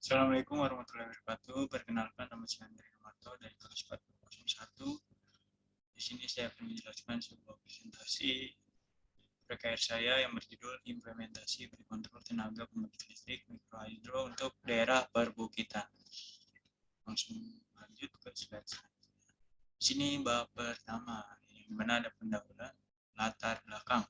Assalamualaikum warahmatullahi wabarakatuh. Perkenalkan, nama saya Andre Nomato dari kelas 4001. Di sini saya akan menjelaskan sebuah presentasi terkait saya yang berjudul Implementasi Berkontrol Tenaga Pembangkit Listrik Mikrohidro untuk Daerah Perbukitan. Langsung lanjut ke slide selanjutnya. Di sini bab pertama, yang mana ada pendahuluan latar belakang.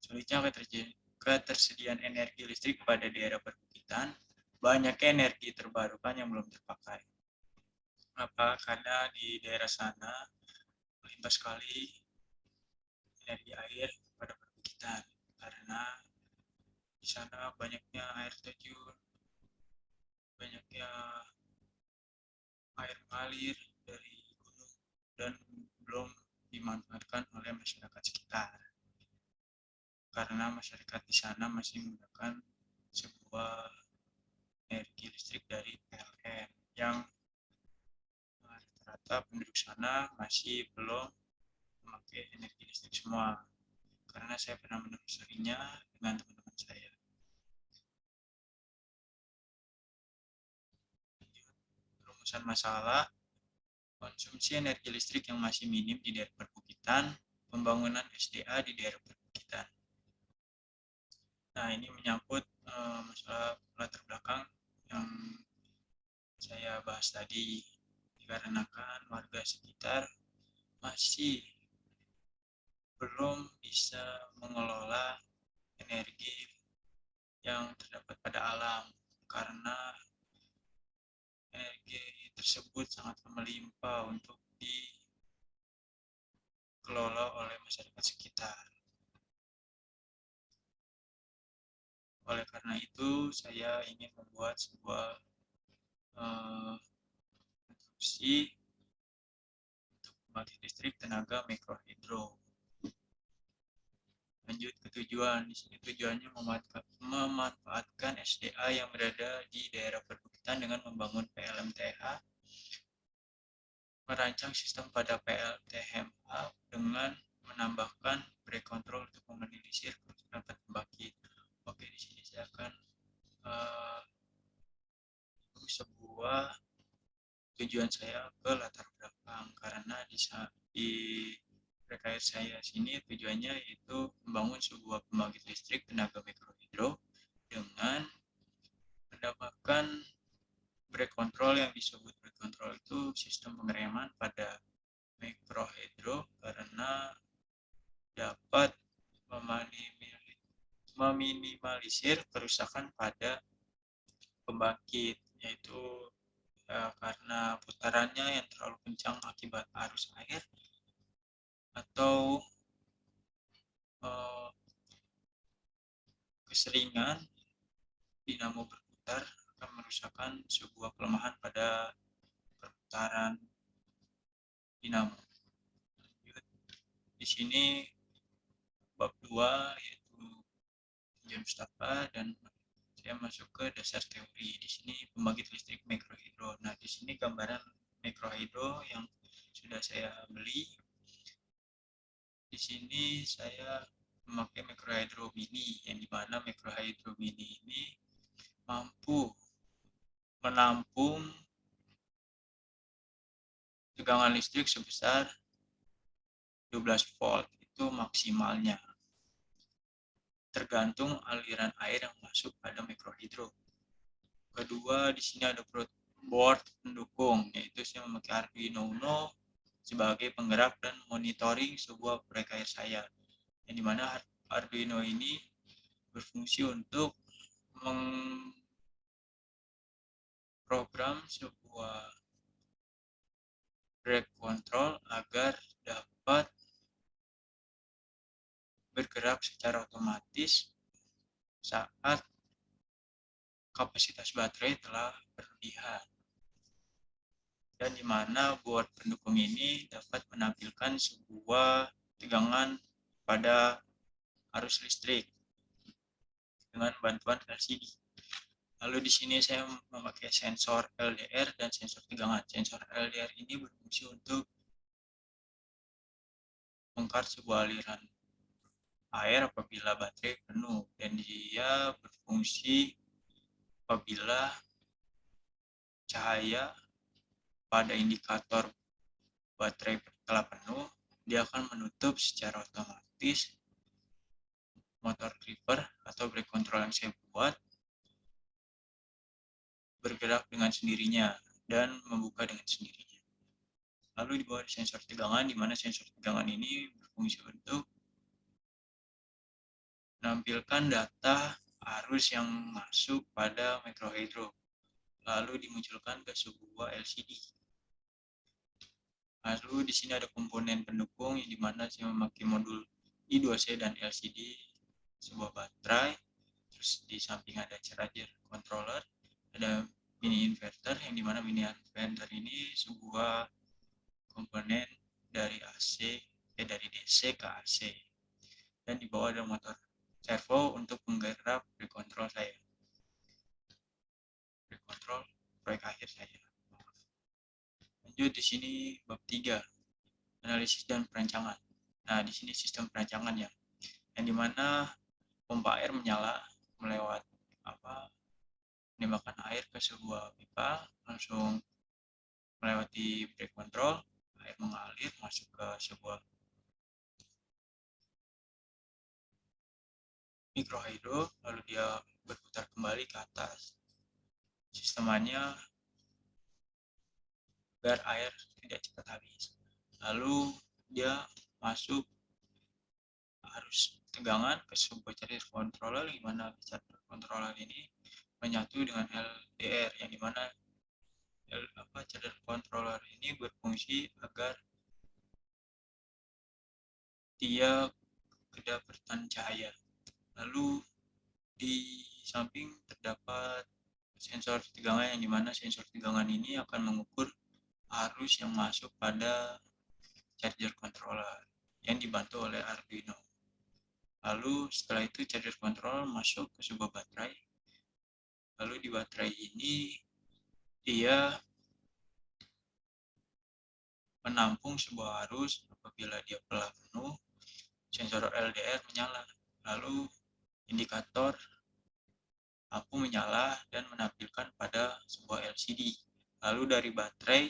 Sulitnya ketersediaan energi listrik pada daerah perbukitan, banyaknya energi terbarukan yang belum terpakai. Karena di daerah sana melimpah sekali energi air pada perbukitan, karena di sana banyaknya air terjun, banyaknya air mengalir dari gunung dan belum dimanfaatkan oleh masyarakat sekitar, karena masyarakat di sana masih menggunakan sebuah energi listrik dari PLN yang rata-rata penduduk sana masih belum memakai energi listrik semua, karena saya pernah menelusurinya dengan teman-teman saya. Rumusan masalah: konsumsi energi listrik yang masih minim di daerah perbukitan, pembangunan SDA di daerah perbukitan. Nah, ini menyangkut masalah latar belakang yang saya bahas tadi, dikarenakan warga sekitar masih belum bisa mengelola energi yang terdapat pada alam, karena energi tersebut sangat melimpah untuk dikelola oleh masyarakat sekitar. Oleh karena itu, saya ingin membuat sebuah konstruksi untuk pembangkit listrik tenaga mikrohidro. Lanjut ke tujuan. Di sini tujuannya memanfaatkan SDA yang berada di daerah perbukitan dengan membangun PLMTH, merancang sistem pada PLTMH dengan menambahkan break control untuk meminimalisir kerusakan pembangkit. Oke, di sini saya akan sebuah tujuan saya ke latar belakang, karena di terkait saya sini tujuannya yaitu membangun sebuah pembangkit listrik tenaga mikrohidro dengan mendapatkan break control. Yang disebut break control itu sistem pengereman pada mikrohidro, karena dapat meminimalisir kerusakan pada pembangkit, yaitu karena putarannya yang terlalu kencang akibat arus air atau keseringan dinamo berputar akan merusakkan sebuah kelemahan pada perputaran dinamo. Di sini bab 2 yaitu John Mustafa, dan saya masuk ke dasar teori. Di sini pembangkit listrik mikrohidro. Nah, di sini gambaran mikrohidro yang sudah saya beli. Di sini saya memakai mikrohidro mini, yang dimana mikrohidro mini ini mampu menampung tegangan listrik sebesar 12 volt, itu maksimalnya, tergantung aliran air yang masuk pada mikrohidro. Kedua, di sini ada board pendukung, yaitu saya memakai Arduino Uno sebagai penggerak dan monitoring sebuah proyek air saya, yang dimana Arduino ini berfungsi untuk mengprogram sebuah break control agar dapat bergerak secara otomatis saat kapasitas baterai telah berlebihan, dan di mana board pendukung ini dapat menampilkan sebuah tegangan pada arus listrik dengan bantuan LCD. Lalu di sini saya memakai sensor LDR dan sensor tegangan. Sensor LDR ini berfungsi untuk bongkar sebuah aliran air apabila baterai penuh, dan dia berfungsi apabila cahaya pada indikator baterai telah penuh, dia akan menutup secara otomatis motor driver atau brake control yang saya buat bergerak dengan sendirinya dan membuka dengan sendirinya. Lalu di bawah ada sensor tegangan, di mana sensor tegangan ini berfungsi untuk menampilkan data arus yang masuk pada microhydro, lalu dimunculkan ke sebuah LCD. Lalu di sini ada komponen pendukung yang dimana saya memakai modul I2C dan LCD, sebuah baterai, terus di samping ada charger controller, ada mini inverter yang dimana mini inverter ini sebuah komponen dari dari DC ke AC, dan di bawah ada motor servo untuk menggerak brake control saya, brake control proyek akhir saya. Lanjut di sini bab 3, analisis dan perancangan. Nah, di sini sistem perancangan ya, yang dimana pompa air menyala melewat menembakkan air ke sebuah pipa, langsung melewati brake control, air mengalir masuk ke sebuah microhydro, lalu dia berputar kembali ke atas. Sistemannya agar air tidak cepat habis. Lalu dia masuk arus tegangan ke sebuah charger controller, di mana charger controller ini menyatu dengan LDR, yang dimana charger controller ini berfungsi agar dia kedapatan cahaya. Lalu di samping terdapat sensor tegangan, yang dimana sensor tegangan ini akan mengukur arus yang masuk pada charger controller yang dibantu oleh Arduino. Lalu setelah itu charger controller masuk ke sebuah baterai. Lalu di baterai ini dia menampung sebuah arus. Apabila dia telah penuh, sensor LDR menyala. Lalu indikator lampu menyala dan menampilkan pada sebuah LCD. Lalu dari baterai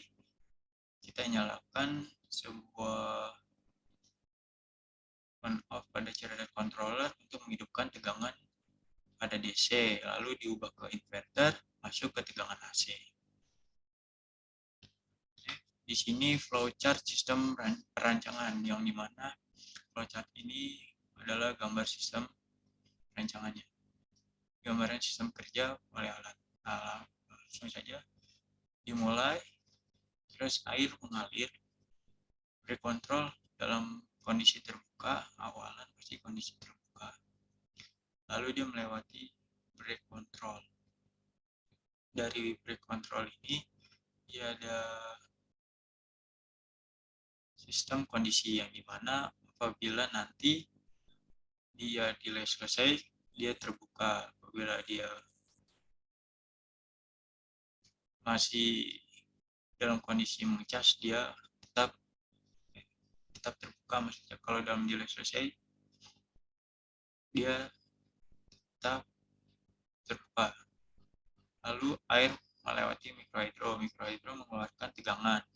kita nyalakan sebuah on off pada charger controller untuk menghidupkan tegangan pada DC, lalu diubah ke inverter masuk ke tegangan AC. Di sini flowchart sistem perancangan, yang dimana flowchart ini adalah gambar sistem perancangannya, gambaran sistem kerja oleh alat. Langsung saja dimulai. Terus air mengalir, brake control dalam kondisi terbuka, awalan pasti kondisi terbuka. Lalu dia melewati brake control. Dari brake control ini dia ada sistem kondisi, yang dimana apabila nanti dia delay selesai, dia terbuka. Apabila dia masih dalam kondisi mengecas, dia tetap terbuka. Maksudnya kalau dalam delay selesai, dia tetap terbuka. Lalu air melewati microhydro mengeluarkan tegangan.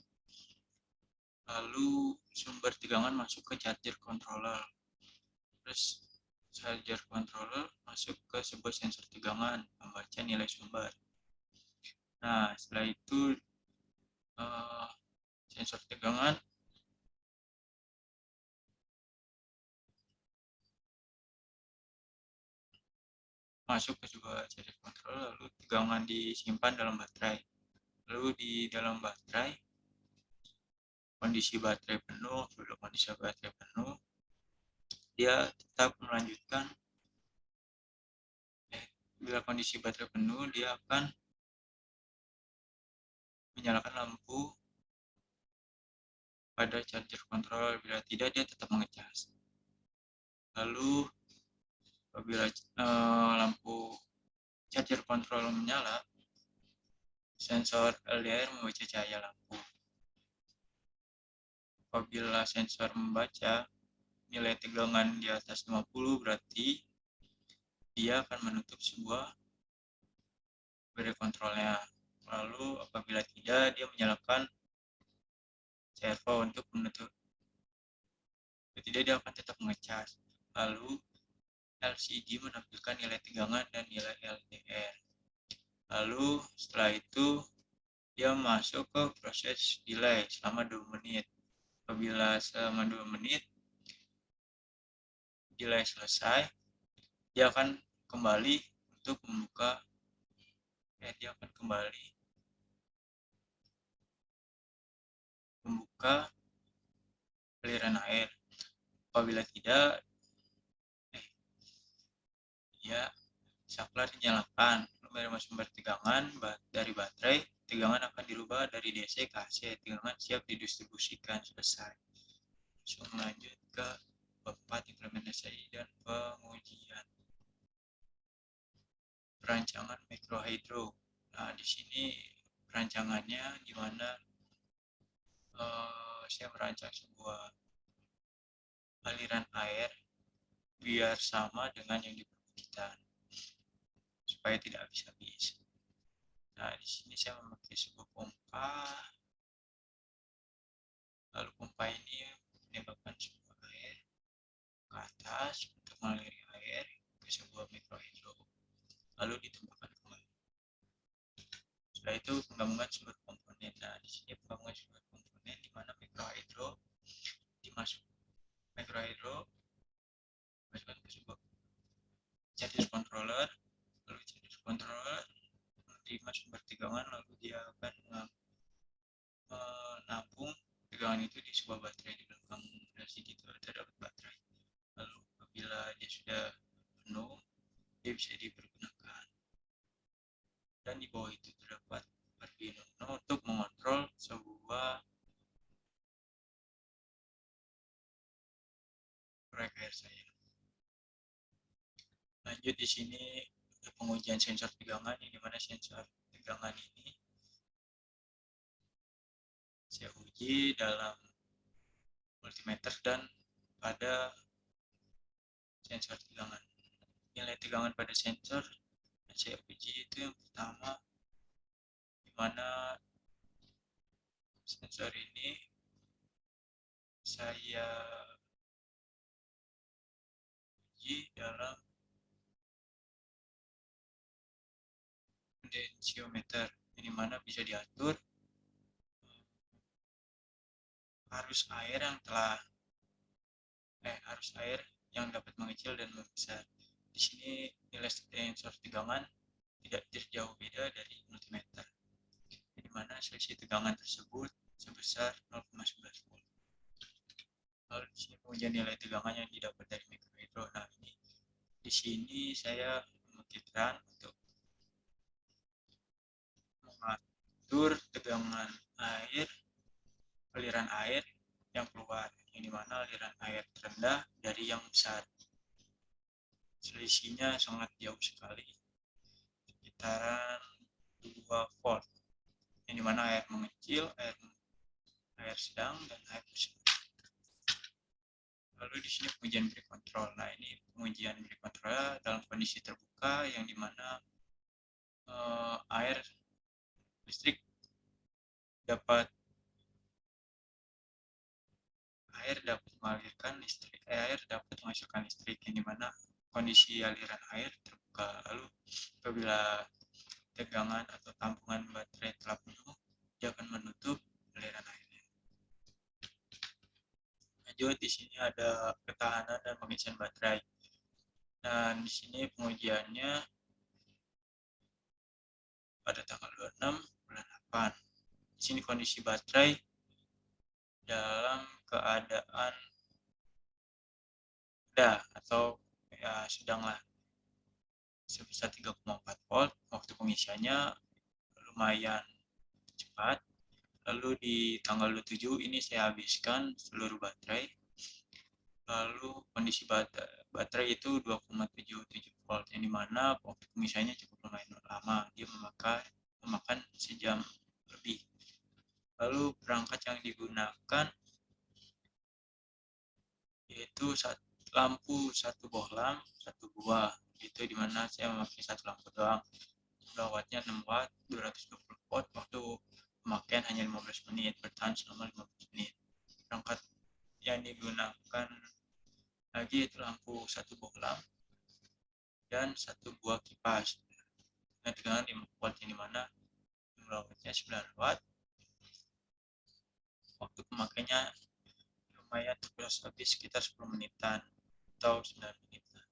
Lalu sumber tegangan masuk ke charger controller. Terus charger controller masuk ke sebuah sensor tegangan, membaca nilai sumber. Nah, setelah itu sensor tegangan masuk ke sebuah charger controller, lalu tegangan disimpan dalam baterai. Lalu di dalam baterai, kondisi baterai penuh, dia tetap melanjutkan. Bila kondisi baterai penuh, dia akan menyalakan lampu pada charger controller. Bila tidak, dia tetap mengecas. Lalu apabila lampu charger controller menyala, sensor LDR membaca cahaya lampu. Apabila sensor membaca nilai tegangan di atas 50, berarti dia akan menutup sebuah beri kontrolnya. Lalu apabila tidak, dia menyalakan servo untuk menutup. Jika tidak, dia akan tetap mengecas. Lalu LCD menampilkan nilai tegangan dan nilai LDR. Lalu setelah itu dia masuk ke proses delay selama 2 menit. Apabila selama 2 menit delay selesai, dia akan kembali untuk membuka aliran air. Apabila tidak, dia saklar dinyalakan. Menerima sumber tegangan dari baterai, tegangan akan dirubah dari DC ke AC. Tegangan siap didistribusikan. Selesai. Langsung lanjut ke bab 4, implementasi dan pengujian. Perancangan mikrohidro. Nah, di sini perancangannya gimana? Saya merancang sebuah aliran air biar sama dengan yang di perbukitan supaya tidak habis-habis. Nah, di sini saya memakai sebuah pompa. Lalu pompa ini menembakkan sebuah air ke atas untuk mengaliri air ke sebuah mikrohidro. Lalu ditembakkan kembali. Setelah itu penggabungan sumber komponen. Nah, di sini penggabungan sumber komponen di mana mikrohidro dimasukkan ke sebuah charger controller. Lalu charger controller menerima sumber tegangan, lalu dia akan menampung tegangan itu di sebuah baterai di belakang LCD itu terdapat baterai. Lalu apabila dia sudah penuh, dia bisa dipergunakan. Dan di bawah itu terdapat Arduino untuk mengontrol sebuah proyek air saya. Lanjut di sini pengujian sensor tegangan, yang dimana sensor tegangan ini saya uji dalam multimeter dan pada sensor tegangan. Nilai tegangan pada sensor yang saya uji itu yang pertama, dimana sensor ini saya uji dalam potentiometer, yang dimana bisa diatur arus air yang dapat mengecil dan membesar. Di sini nilai sensor tegangan tidak jauh beda dari multimeter, di mana selisih tegangan tersebut sebesar 0,11 volt. Lalu di sini pengujian nilai tegangan yang didapat dari mikrohidro. Nah, ini di sini saya memikirkan untuk mengatur tegangan air, aliran air yang keluar, yang dimana aliran air terendah dari yang besar. Selisihnya sangat jauh sekali, sekitaran 2 volt, yang dimana air mengecil, air sedang, dan air besar. Lalu di sini pengujian brake control. Nah, ini pengujian brake control dalam kondisi terbuka, yang dimana air dapat menghasilkan listrik, yang dimana kondisi aliran air terbuka. Lalu apabila tegangan atau tampungan baterai telah penuh, dia akan menutup aliran airnya. Lanjut, di sini ada ketahanan dan pengisian baterai. Dan di sini pengujiannya pada tanggal 26 bulan 8. Di sini kondisi baterai dalam keadaan rendah atau ya sedanglah, sebesar 3,4 volt. Waktu pengisiannya lumayan cepat. Lalu di tanggal 27 ini saya habiskan seluruh baterai. Lalu kondisi baterai itu 2,77 volt, yang dimana waktu pengisiannya cukup lumayan lama, dia memakan sejam lebih. Lalu perangkat yang digunakan yaitu lampu satu bohlam, satu buah, itu dimana saya memakai satu lampu doang. jumlah wattnya 6 watt, 220 watt, waktu pemakaian hanya 15 menit, bertahan selama 15 menit. Perangkat yang digunakan lagi itu lampu 1 bohlam dan 1 buah kipas dengan tegangan 5 volt, yang dimana jumlah wattnya 9 watt, waktu pemakainya lumayan terkuras habis sekitar 10 menitan atau 9 menitan.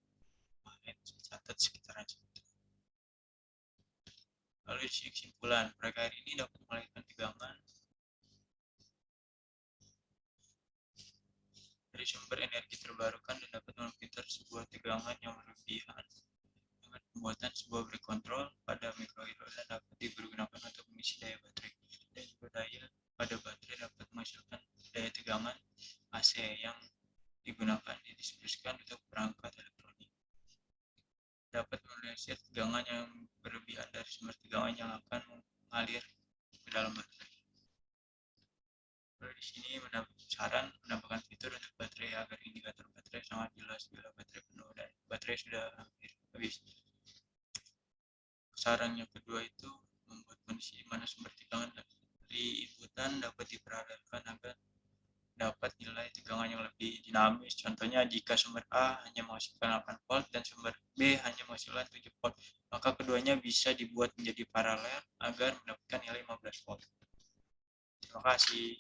Catat sekitaran segitu. Lalu kesimpulan, proyek air ini dapat melahirkan tegangan dari sumber energi terbarukan dan dapat memfilter sebuah tegangan yang berlebihan dengan pembuatan sebuah break control pada mikrohidro dan dapat dipergunakan untuk mengisi daya baterai, dan juga daya pada baterai dapat menghasilkan daya tegangan AC yang digunakan didistribusikan untuk perangkat elektronik. Dapat menelisir tegangan yang berlebihan dari sumber tegangan yang akan mengalir ke dalam baterai. Lalu di sini saran menambahkan fitur untuk baterai agar indikator baterai sangat jelas bila baterai penuh dan baterai sudah hampir habis. Saran yang kedua itu membuat kondisi di mana sumber tegangan dari inputan dapat diparalelkan agar dapat nilai tegangan yang lebih dinamis. Contohnya jika sumber A hanya menghasilkan 8 volt dan sumber B hanya menghasilkan 7 volt, maka keduanya bisa dibuat menjadi paralel agar mendapatkan nilai 15 volt. Terima kasih.